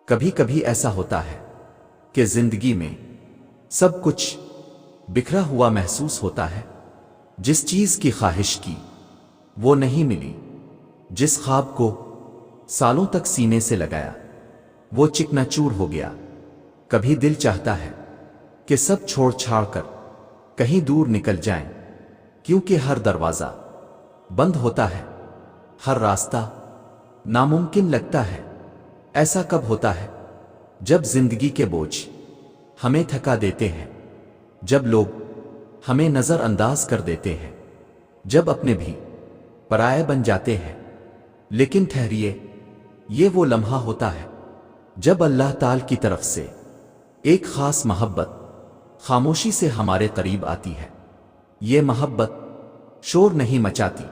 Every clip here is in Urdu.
کبھی کبھی ایسا ہوتا ہے کہ زندگی میں سب کچھ بکھرا ہوا محسوس ہوتا ہے، جس چیز کی خواہش کی وہ نہیں ملی، جس خواب کو سالوں تک سینے سے لگایا وہ چکنا چور ہو گیا۔ کبھی دل چاہتا ہے کہ سب چھوڑ چھاڑ کر کہیں دور نکل جائیں، کیونکہ ہر دروازہ بند ہوتا ہے، ہر راستہ ناممکن لگتا ہے۔ ایسا کب ہوتا ہے؟ جب زندگی کے بوجھ ہمیں تھکا دیتے ہیں، جب لوگ ہمیں نظر انداز کر دیتے ہیں، جب اپنے بھی پرائے بن جاتے ہیں۔ لیکن ٹھہریے، یہ وہ لمحہ ہوتا ہے جب اللہ تعالی کی طرف سے ایک خاص محبت خاموشی سے ہمارے قریب آتی ہے۔ یہ محبت شور نہیں مچاتی،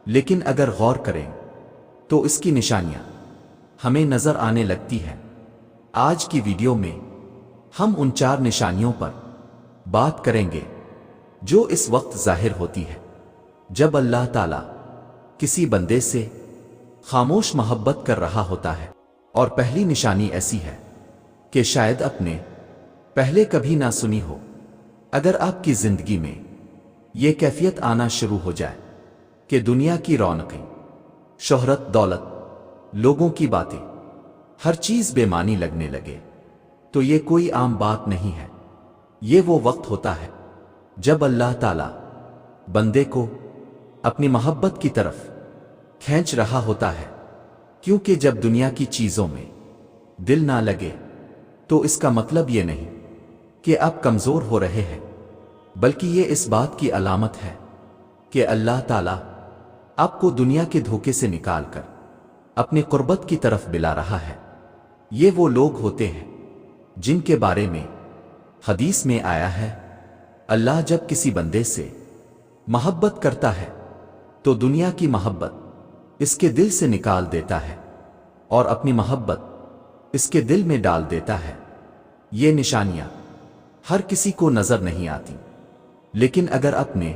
لیکن اگر غور کریں تو اس کی نشانیاں ہمیں نظر آنے لگتی ہیں۔ آج کی ویڈیو میں ہم ان 4 نشانیوں پر بات کریں گے جو اس وقت ظاہر ہوتی ہے جب اللہ تعالیٰ کسی بندے سے خاموش محبت کر رہا ہوتا ہے۔ اور پہلی نشانی ایسی ہے کہ شاید اپنے پہلے کبھی نہ سنی ہو۔ اگر آپ کی زندگی میں یہ کیفیت آنا شروع ہو جائے کہ دنیا کی رونقیں، شہرت، دولت، لوگوں کی باتیں، ہر چیز بے معنی لگنے لگے، تو یہ کوئی عام بات نہیں ہے۔ یہ وہ وقت ہوتا ہے جب اللہ تعالیٰ بندے کو اپنی محبت کی طرف کھینچ رہا ہوتا ہے، کیونکہ جب دنیا کی چیزوں میں دل نہ لگے تو اس کا مطلب یہ نہیں کہ آپ کمزور ہو رہے ہیں، بلکہ یہ اس بات کی علامت ہے کہ اللہ تعالیٰ آپ کو دنیا کے دھوکے سے نکال کر اپنی قربت کی طرف بلا رہا ہے۔ یہ وہ لوگ ہوتے ہیں جن کے بارے میں حدیث میں آیا ہے، اللہ جب کسی بندے سے محبت کرتا ہے تو دنیا کی محبت اس کے دل سے نکال دیتا ہے اور اپنی محبت اس کے دل میں ڈال دیتا ہے۔ یہ نشانیاں ہر کسی کو نظر نہیں آتی، لیکن اگر آپ نے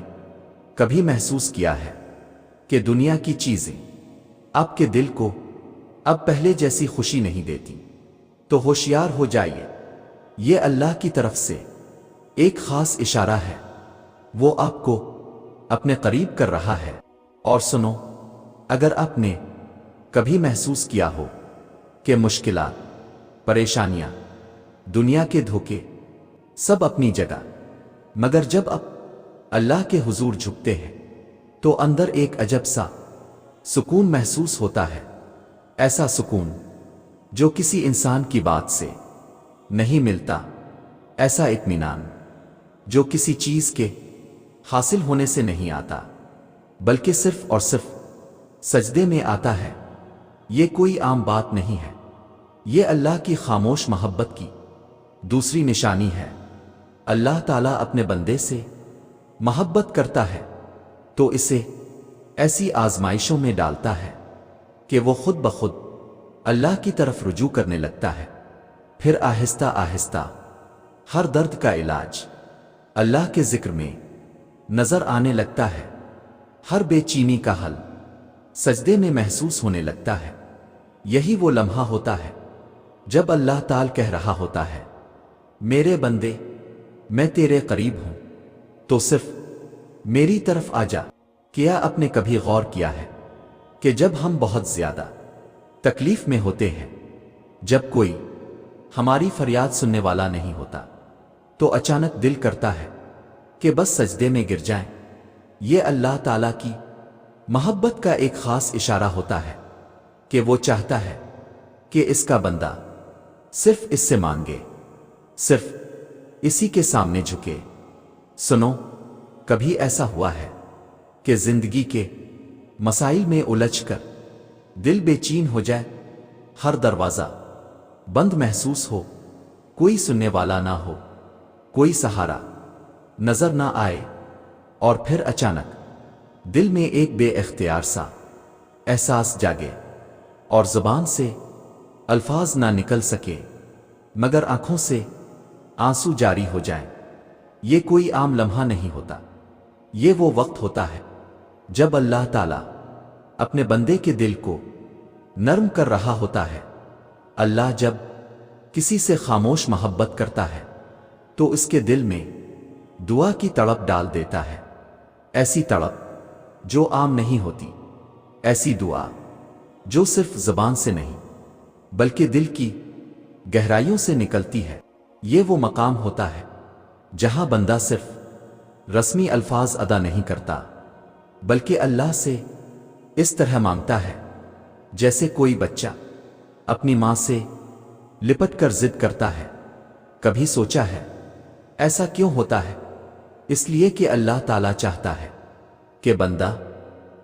کبھی محسوس کیا ہے کہ دنیا کی چیزیں آپ کے دل کو اب پہلے جیسی خوشی نہیں دیتی، تو ہوشیار ہو جائیے، یہ اللہ کی طرف سے ایک خاص اشارہ ہے، وہ آپ کو اپنے قریب کر رہا ہے۔ اور سنو، اگر آپ نے کبھی محسوس کیا ہو کہ مشکلات، پریشانیاں، دنیا کے دھوکے سب اپنی جگہ، مگر جب آپ اللہ کے حضور جھکتے ہیں تو اندر ایک عجب سا سکون محسوس ہوتا ہے، ایسا سکون جو کسی انسان کی بات سے نہیں ملتا، ایسا اطمینان جو کسی چیز کے حاصل ہونے سے نہیں آتا، بلکہ صرف اور صرف سجدے میں آتا ہے۔ یہ کوئی عام بات نہیں ہے، یہ اللہ کی خاموش محبت کی دوسری نشانی ہے۔ اللہ تعالیٰ اپنے بندے سے محبت کرتا ہے تو اسے ایسی آزمائشوں میں ڈالتا ہے کہ وہ خود بخود اللہ کی طرف رجوع کرنے لگتا ہے۔ پھر آہستہ آہستہ ہر درد کا علاج اللہ کے ذکر میں نظر آنے لگتا ہے، ہر بے چینی کا حل سجدے میں محسوس ہونے لگتا ہے۔ یہی وہ لمحہ ہوتا ہے جب اللہ تعالیٰ کہہ رہا ہوتا ہے، میرے بندے، میں تیرے قریب ہوں، تو صرف میری طرف آ جا۔ کیا آپ نے کبھی غور کیا ہے کہ جب ہم بہت زیادہ تکلیف میں ہوتے ہیں، جب کوئی ہماری فریاد سننے والا نہیں ہوتا، تو اچانک دل کرتا ہے کہ بس سجدے میں گر جائیں؟ یہ اللہ تعالیٰ کی محبت کا ایک خاص اشارہ ہوتا ہے کہ وہ چاہتا ہے کہ اس کا بندہ صرف اس سے مانگے، صرف اسی کے سامنے جھکے۔ سنو، کبھی ایسا ہوا ہے کہ زندگی کے مسائل میں الجھ کر دل بے چین ہو جائے، ہر دروازہ بند محسوس ہو، کوئی سننے والا نہ ہو، کوئی سہارا نظر نہ آئے، اور پھر اچانک دل میں ایک بے اختیار سا احساس جاگے اور زبان سے الفاظ نہ نکل سکے، مگر آنکھوں سے آنسو جاری ہو جائیں؟ یہ کوئی عام لمحہ نہیں ہوتا، یہ وہ وقت ہوتا ہے جب اللہ تعالیٰ اپنے بندے کے دل کو نرم کر رہا ہوتا ہے، اللہ جب کسی سے خاموش محبت کرتا ہے تو اس کے دل میں دعا کی تڑپ ڈال دیتا ہے، ایسی تڑپ جو عام نہیں ہوتی، ایسی دعا جو صرف زبان سے نہیں بلکہ دل کی گہرائیوں سے نکلتی ہے۔ یہ وہ مقام ہوتا ہے جہاں بندہ صرف رسمی الفاظ ادا نہیں کرتا بلکہ اللہ سے اس طرح مانگتا ہے جیسے کوئی بچہ اپنی ماں سے لپٹ کر ضد کرتا ہے۔ کبھی سوچا ہے ایسا کیوں ہوتا ہے؟ اس لیے کہ اللہ تعالیٰ چاہتا ہے کہ بندہ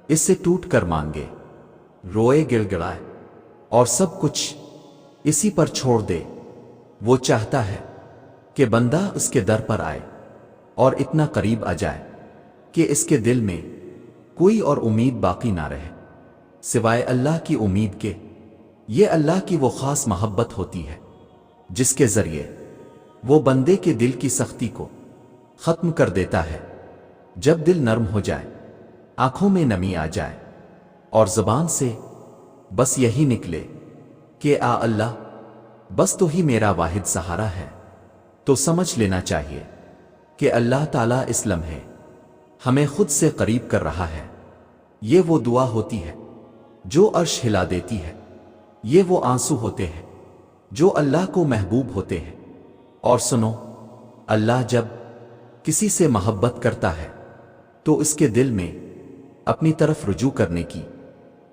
اس سے ٹوٹ کر مانگے، روئے، گڑ گڑائے اور سب کچھ اسی پر چھوڑ دے۔ وہ چاہتا ہے کہ بندہ اس کے در پر آئے اور اتنا قریب آ جائے کہ اس کے دل میں کوئی اور امید باقی نہ رہے سوائے اللہ کی امید کے۔ یہ اللہ کی وہ خاص محبت ہوتی ہے جس کے ذریعے وہ بندے کے دل کی سختی کو ختم کر دیتا ہے۔ جب دل نرم ہو جائے، آنکھوں میں نمی آ جائے اور زبان سے بس یہی نکلے کہ آ اللہ، بس تو ہی میرا واحد سہارا ہے، تو سمجھ لینا چاہیے کہ اللہ تعالیٰ اس لمحے ہمیں خود سے قریب کر رہا ہے۔ یہ وہ دعا ہوتی ہے جو عرش ہلا دیتی ہے، یہ وہ آنسو ہوتے ہیں جو اللہ کو محبوب ہوتے ہیں۔ اور سنو، اللہ جب کسی سے محبت کرتا ہے تو اس کے دل میں اپنی طرف رجوع کرنے کی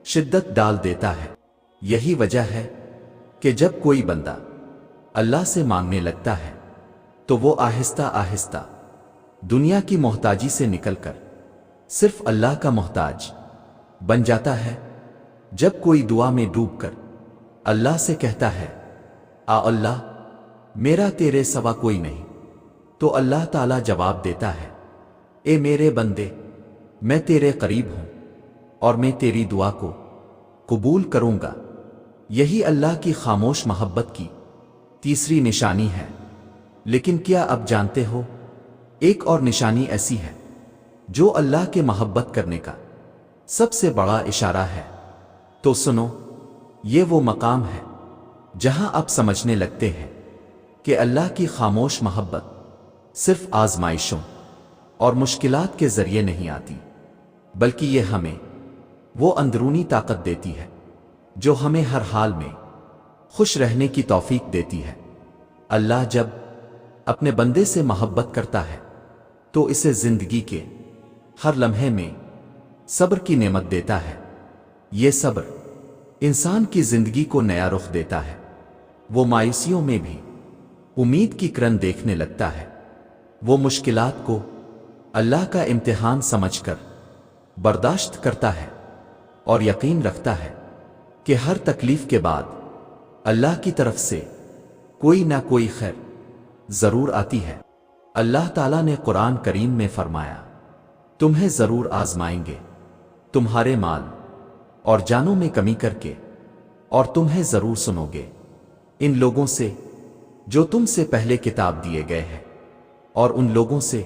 شدت ڈال دیتا ہے۔ یہی وجہ ہے کہ جب کوئی بندہ اللہ سے مانگنے لگتا ہے تو وہ آہستہ آہستہ دنیا کی محتاجی سے نکل کر صرف اللہ کا محتاج بن جاتا ہے۔ جب کوئی دعا میں ڈوب کر اللہ سے کہتا ہے آ اللہ، میرا تیرے سوا کوئی نہیں، تو اللہ تعالیٰ جواب دیتا ہے اے میرے بندے، میں تیرے قریب ہوں اور میں تیری دعا کو قبول کروں گا۔ یہی اللہ کی خاموش محبت کی تیسری نشانی ہے۔ لیکن کیا اب جانتے ہو، ایک اور نشانی ایسی ہے جو اللہ کے محبت کرنے کا سب سے بڑا اشارہ ہے؟ تو سنو، یہ وہ مقام ہے جہاں آپ سمجھنے لگتے ہیں کہ اللہ کی خاموش محبت صرف آزمائشوں اور مشکلات کے ذریعے نہیں آتی، بلکہ یہ ہمیں وہ اندرونی طاقت دیتی ہے جو ہمیں ہر حال میں خوش رہنے کی توفیق دیتی ہے۔ اللہ جب اپنے بندے سے محبت کرتا ہے تو اسے زندگی کے ہر لمحے میں صبر کی نعمت دیتا ہے۔ یہ صبر انسان کی زندگی کو نیا رخ دیتا ہے۔ وہ مایوسیوں میں بھی امید کی کرن دیکھنے لگتا ہے، وہ مشکلات کو اللہ کا امتحان سمجھ کر برداشت کرتا ہے اور یقین رکھتا ہے کہ ہر تکلیف کے بعد اللہ کی طرف سے کوئی نہ کوئی خیر ضرور آتی ہے۔ اللہ تعالیٰ نے قرآن کریم میں فرمایا، تمہیں ضرور آزمائیں گے، تمہارے مال اور جانوں میں کمی کر کے، اور تمہیں ضرور سنو گے ان لوگوں سے جو تم سے پہلے کتاب دیے گئے ہیں اور ان لوگوں سے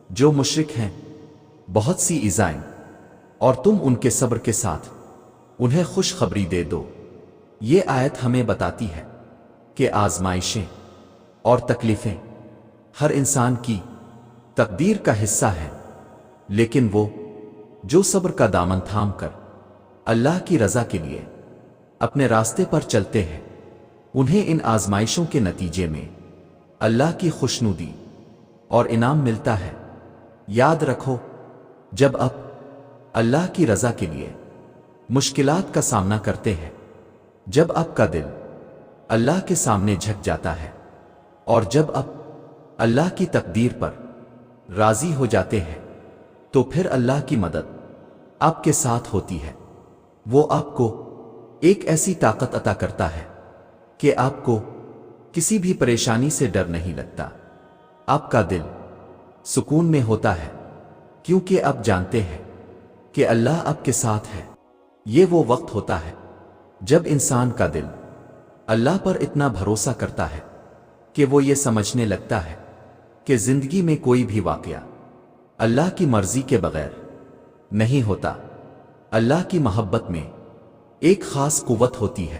جو مشرک ہیں، بہت سی ایذائیں، اور تم ان کے صبر کے ساتھ انہیں خوشخبری دے دو۔ یہ آیت ہمیں بتاتی ہے کہ آزمائشیں اور تکلیفیں ہر انسان کی تقدیر کا حصہ ہیں، لیکن وہ جو صبر کا دامن تھام کر اللہ کی رضا کے لیے اپنے راستے پر چلتے ہیں، انہیں ان آزمائشوں کے نتیجے میں اللہ کی خوشنودی اور انعام ملتا ہے۔ یاد رکھو، جب آپ اللہ کی رضا کے لیے مشکلات کا سامنا کرتے ہیں، جب آپ کا دل اللہ کے سامنے جھک جاتا ہے، اور جب آپ اللہ کی تقدیر پر راضی ہو جاتے ہیں، تو پھر اللہ کی مدد آپ کے ساتھ ہوتی ہے۔ وہ آپ کو ایک ایسی طاقت عطا کرتا ہے کہ آپ کو کسی بھی پریشانی سے ڈر نہیں لگتا، آپ کا دل سکون میں ہوتا ہے، کیونکہ آپ جانتے ہیں کہ اللہ آپ کے ساتھ ہے۔ یہ وہ وقت ہوتا ہے جب انسان کا دل اللہ پر اتنا بھروسہ کرتا ہے کہ وہ یہ سمجھنے لگتا ہے کہ زندگی میں کوئی بھی واقعہ اللہ کی مرضی کے بغیر نہیں ہوتا۔ اللہ کی محبت میں ایک خاص قوت ہوتی ہے